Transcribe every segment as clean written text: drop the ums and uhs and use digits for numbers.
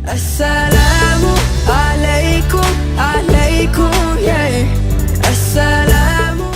Assalamu alaikum, alaikum, yeah. Assalamu.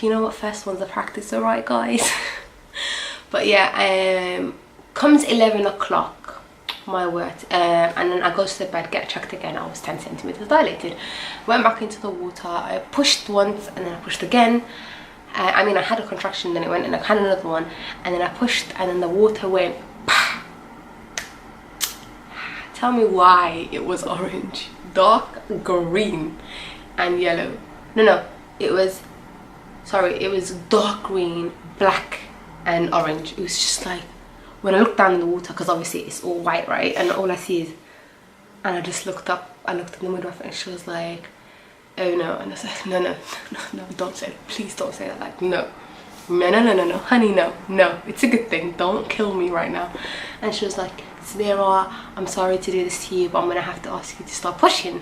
You know what, first one's a practice, alright guys? But yeah, comes 11 o'clock, my word, and then I go to the bed, get checked again. I was 10 centimeters dilated. Went back into the water, I pushed once and then I pushed again. I mean, I had a contraction, then it went and I had another one, and then I pushed and then the water went pah. Tell me why it was orange, dark green and yellow. No, it was dark green, black and orange. It was just like, when I looked down in the water, because obviously it's all white, right, and all I see is, and I just looked up, I looked at the midwife and she was like, oh no, and I said, no, don't say that, please don't say that, like, no, honey, no, it's a good thing, don't kill me right now. And she was like, Samira, I'm sorry to do this to you, but I'm gonna have to ask you to stop pushing.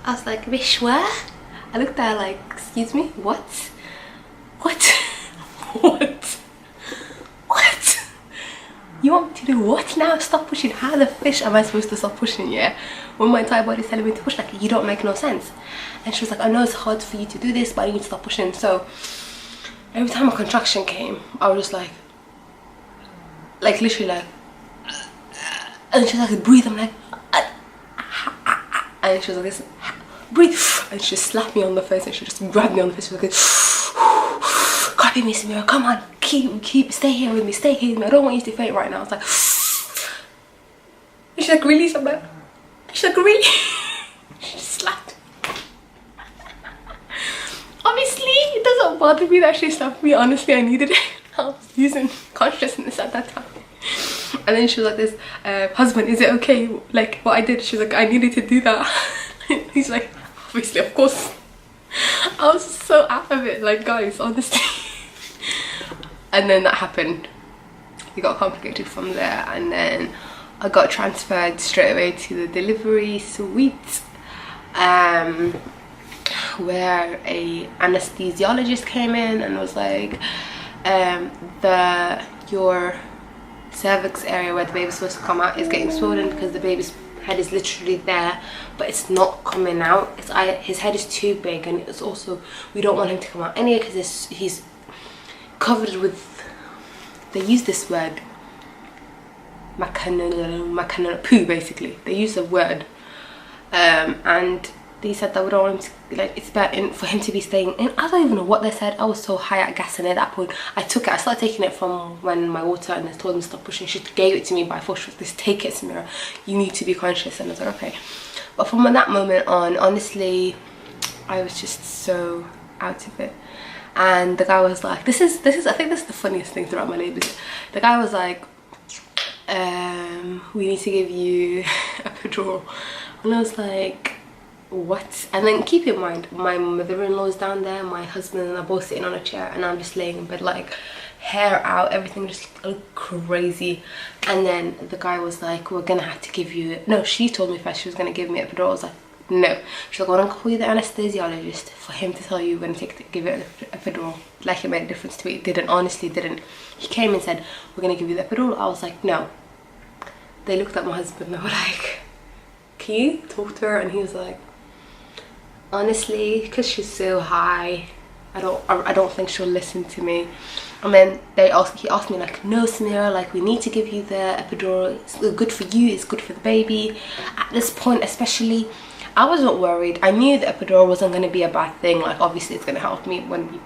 I was like, Vishwa? I looked at her like, excuse me, what? You want me to do what now? Stop pushing? How the fish am I supposed to stop pushing, yeah? When my entire body's telling me to push, like, you don't make no sense. And she was like, I know it's hard for you to do this, but I need to stop pushing. So every time a contraction came, I was just like literally like, and she was like, breathe. I'm like, and she was like, this, breathe. And she slapped me on the face and she just grabbed me on the face. She was like, copy me, Samira, come on, stay here with me, I don't want you to faint right now. I was like, and she's like, really? So I'm like, she's like, really? She just slapped me. Obviously, it doesn't bother me that she slapped me. Honestly, I needed it. I was using consciousness at that time. And then she was like, this, husband, is it okay? Like, what I did? She was like, I needed to do that. He's like, obviously, of course. I was so out of it, like, guys, honestly. And then that happened. It got complicated from there, and then I got transferred straight away to the delivery suite, where a anesthesiologist came in and was like, your cervix area where the baby's supposed to come out is getting swollen because the baby's head is literally there, but it's not coming out. His head is too big, and it's also, we don't want him to come out anyway because he's covered with, they use this word, makana poo, basically. They use the word, and they said that we don't want him to, like, it's better for him to be staying in. I don't even know what they said. I was so high at gas, and at that point I started taking it from when my water and I told them to stop pushing. She gave it to me by force. She was like, take it, Samira, you need to be conscious. And I was like, okay. But from that moment on, honestly, I was just so out of it. And the guy was like, this is I think this is the funniest thing throughout my labour. The guy was like, we need to give you a epidural. And I was like, what? And then keep in mind, my mother-in-law's down there, my husband and I both sitting on a chair, and I'm just laying in bed, like, hair out, everything just looked crazy. And then the guy was like, we're gonna have to give you, no, she told me first she was gonna give me a epidural. I was like, no. She's like, I'm gonna call you the anesthesiologist for him to tell you we're gonna give it a epidural. Like, it made a difference to me. It didn't, honestly didn't. He came and said, we're gonna give you the epidural. I was like, no. They looked at my husband and they were like, can you talk to her? And he was like, honestly, because she's so high, I don't think she'll listen to me. And then he asked me, like, no, Samira, like, we need to give you the epidural. It's good for you, it's good for the baby. At this point especially, I wasn't worried. I knew the epidural wasn't going to be a bad thing. Like, obviously it's going to help me when we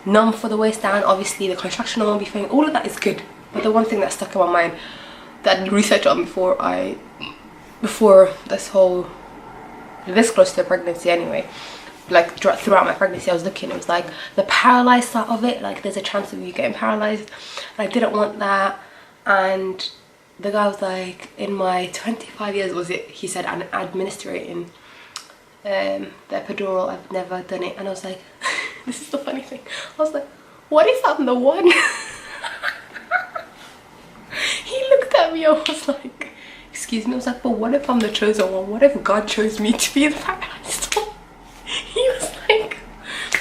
numb for the waist down. Obviously the contraction won't be failing. All of that is good. But the one thing that stuck in my mind that I did research on before this close to the pregnancy anyway, like throughout my pregnancy, I was looking, it was like the paralyzed side of it, like there's a chance of you getting paralyzed, and I didn't want that. And the guy was like, in my 25 years, was it, he said, administrating the epidural, I've never done it. And I was like, this is the funny thing, I was like, what if I'm the one? He looked at me, I was like, excuse me, I was like, but what if I'm the chosen one? What if God chose me to be the paralyzed one? He was like,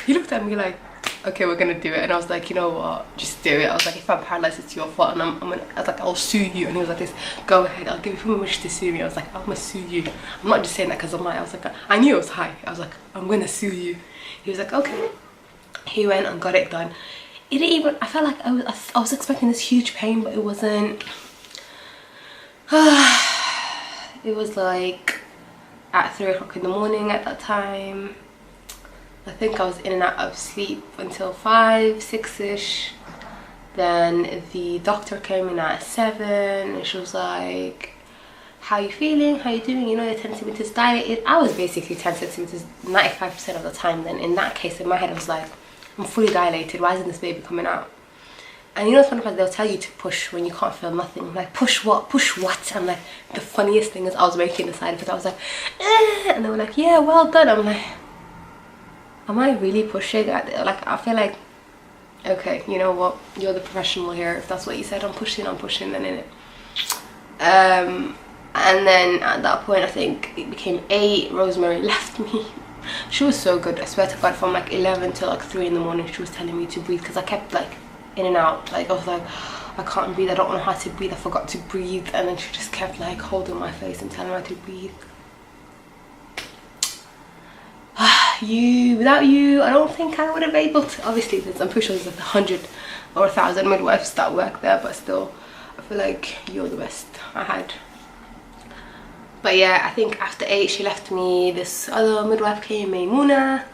he looked at me like, okay, we're gonna do it. And I was like, you know what, just do it. I was like, if I'm paralyzed, it's your fault, and I was like, I'll sue you. And he was like, this, go ahead, I'll give you permission to sue me. I was like, I'm gonna sue you. I'm not just saying that because I'm high. I was like, I knew I was high. I was like, I'm gonna sue you. He was like, okay. He went and got it done. It didn't even, I felt like I was expecting this huge pain, but it wasn't. It was like at 3 o'clock in the morning at that time. I think I was in and out of sleep until 5, 6ish. Then the doctor came in at 7 and she was like, how you feeling, how you doing, you know, your 10 centimeters dilated. I was basically 10 centimeters 95% of the time. Then in that case, in my head, I was like, I'm fully dilated, why isn't this baby coming out? And you know, sometimes they'll tell you to push when you can't feel nothing. Like, push what? Push what? And like, the funniest thing is I was making the side effect. I was like, and they were like, yeah, well done. I'm like, am I really pushing? Like, I feel like, okay, you know what? You're the professional here. If that's what you said, I'm pushing then, innit? And then at that point, I think it became 8. Rosemary left me. She was so good. I swear to God, from like 11 till like 3 in the morning, she was telling me to breathe because I kept like in and out. Like, I was like, I can't breathe, I don't know how to breathe, I forgot to breathe. And then she just kept like holding my face and telling me how to breathe. Without you, I don't think I would have been able to. Obviously, I'm pretty sure there's like 100 or 1,000 midwives that work there, but still, I feel like you're the best I had. But yeah, I think after 8, she left me. This other midwife came, Maimuna.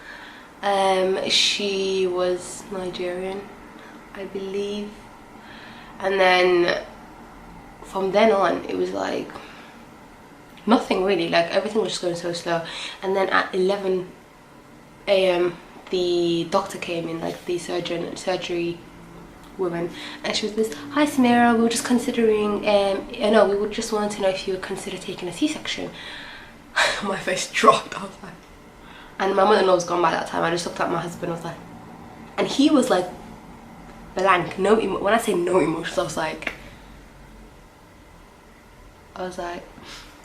She was Nigerian, I believe. And then from then on, it was like nothing really. Like, everything was just going so slow. And then at 11 a.m, the doctor came in, like the surgery woman, and she was this, hi Samira, we were just considering, no, we would just want to know if you would consider taking a C-section. My face dropped. I was like, and my mother-in-law was gone by that time. I just looked at my husband, I was like, and he was like blank, no when I say no emotions, I was like,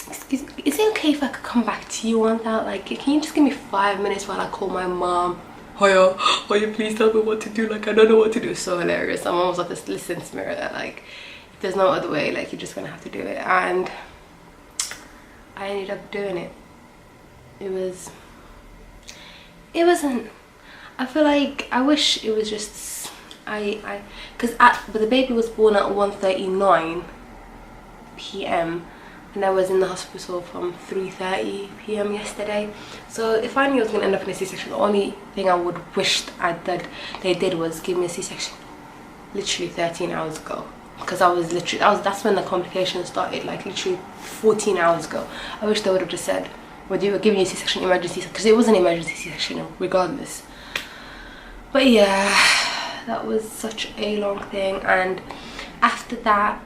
excuse me, is it okay if I could come back to you on that? Like, can you just give me 5 minutes while I call my mom? Hiya, please tell me what to do, like I don't know what to do. So hilarious. My mom was like, this, listen Samira, that like, if there's no other way, like you're just gonna have to do it. And I ended up doing it. It wasn't, I feel like, I wish it was just, but the baby was born at 1:39 p.m. and I was in the hospital from 3:30 p.m. yesterday. So if I knew I was going to end up in a C-section, the only thing I would wish that they did was give me a C-section literally 13 hours ago. Because that's when the complications started, like literally 14 hours ago. I wish they would have just said, well, you were giving you a C-section, emergency, because it was an emergency C-section regardless. But yeah, that was such a long thing. And after that,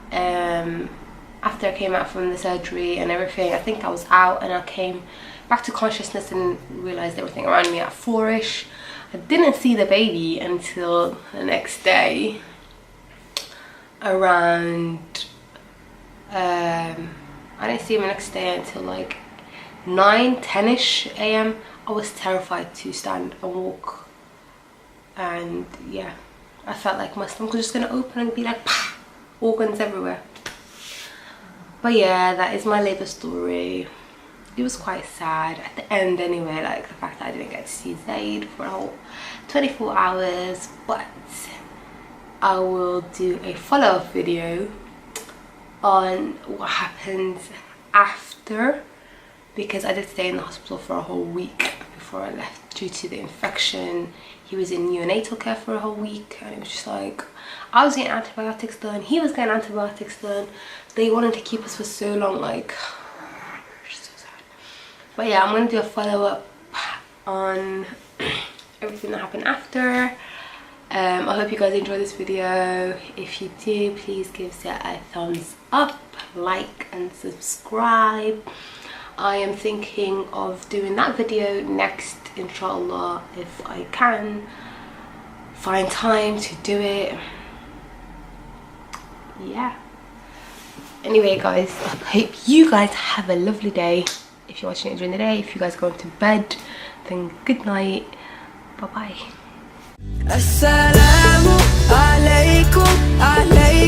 after I came out from the surgery and everything, I think I was out and I came back to consciousness and realised everything around me at 4ish. I didn't see the baby until the next day around, I didn't see him the next day until like 9, 10ish a.m. I was terrified to stand and walk, and yeah, I felt like my stomach was just going to open and be like, pah, organs everywhere. But yeah, that is my labour story. It was quite sad at the end anyway, like the fact that I didn't get to see Zaid for a whole 24 hours. But I will do a follow-up video on what happens after, because I did stay in the hospital for a whole week before I left due to the infection. He was in neonatal care for a whole week, and it was just like, I was getting antibiotics done, he was getting antibiotics done. They wanted to keep us for so long, like, so sad. But yeah, I'm gonna do a follow-up on everything that happened after. I hope you guys enjoyed this video. If you do, please give it a thumbs up, like and subscribe. I am thinking of doing that video next, inshallah, if I can find time to do it. Yeah. Anyway guys, I hope you guys have a lovely day. If you're watching it during the day, if you guys go to bed, then good night. Bye bye. Assalamu alaikum, alaikum.